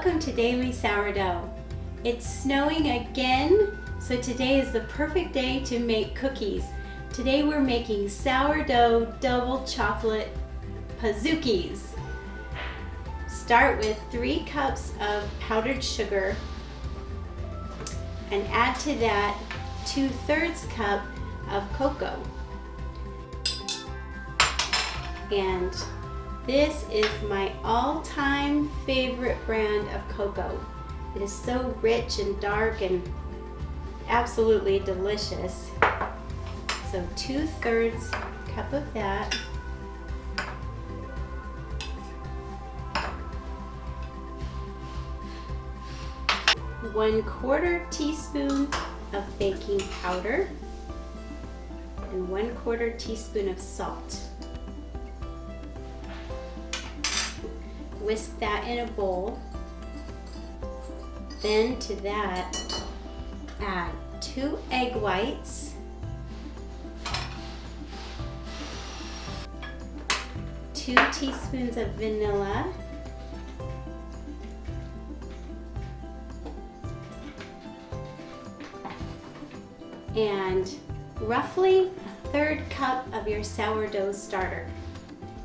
Welcome to Daily Sourdough. It's snowing again, so today is the perfect day to make cookies. Today we're making sourdough double chocolate pazookies. Start with 3 cups of powdered sugar and add to that 2/3 cup of cocoa. And this is my all-time favorite brand of cocoa. It is so rich and dark and absolutely delicious. So 2/3 cup of that. One-quarter teaspoon of baking powder and 1/4 teaspoon of salt. Whisk that in a bowl. Then to that, add 2 egg whites, 2 teaspoons of vanilla, and roughly 1/3 cup of your sourdough starter.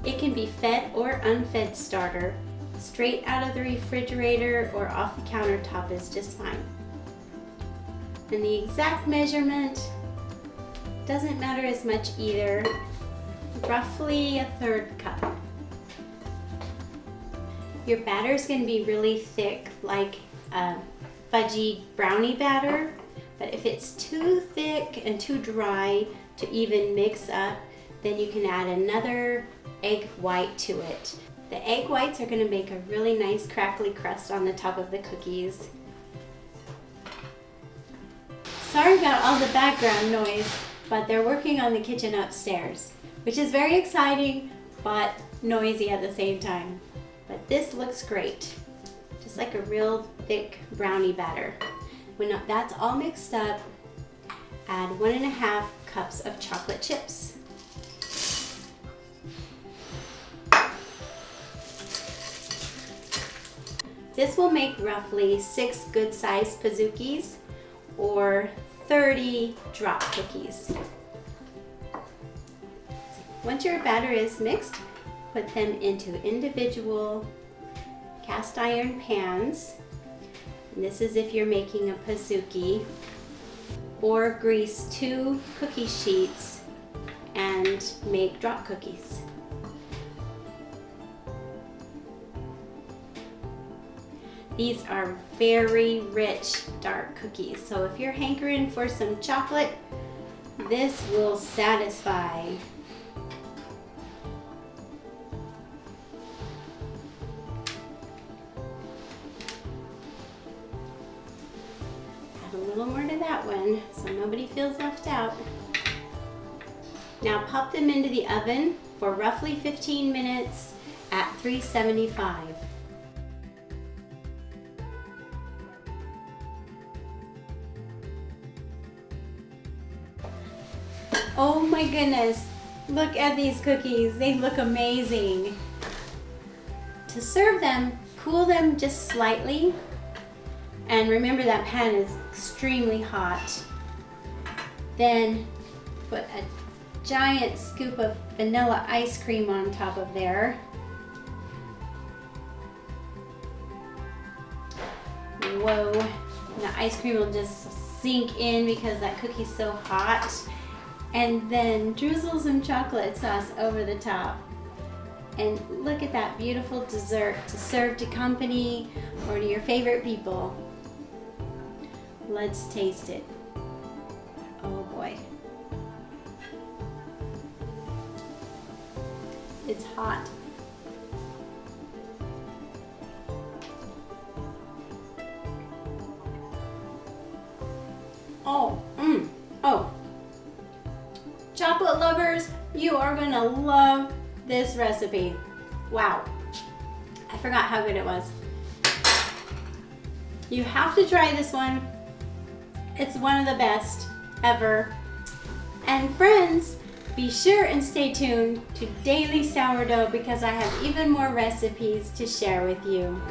It can be fed or unfed starter. Straight out of the refrigerator or off the countertop is just fine. And the exact measurement doesn't matter as much either. Roughly 1/3 cup. Your batter is going to be really thick, like a fudgy brownie batter. But if it's too thick and too dry to even mix up, then you can add another egg white to it. The egg whites are going to make a really nice crackly crust on the top of the cookies. Sorry about all the background noise, but they're working on the kitchen upstairs, which is very exciting but noisy at the same time. But this looks great, just like a real thick brownie batter. When that's all mixed up, add 1.5 cups of chocolate chips. This will make roughly 6 good-sized pazookies or 30 drop cookies. Once your batter is mixed, put them into individual cast iron pans. And this is if you're making a pazookie. Or grease 2 cookie sheets and make drop cookies. These are very rich dark cookies, so if you're hankering for some chocolate, this will satisfy. Add a little more to that one so nobody feels left out. Now pop them into the oven for roughly 15 minutes at 375. Oh my goodness, look at these cookies. They look amazing. To serve them, cool them just slightly. And remember that pan is extremely hot. Then put a giant scoop of vanilla ice cream on top of there. Whoa, and the ice cream will just sink in because that cookie's so hot. And then drizzle some chocolate sauce over the top. And look at that beautiful dessert to serve to company or to your favorite people. Let's taste it. Oh boy. It's hot. Oh. Chocolate lovers, you are gonna love this recipe. Wow, I forgot how good it was. You have to try this one. It's one of the best ever. And friends, Be sure and stay tuned to Daily Sourdough because I have even more recipes to share with you.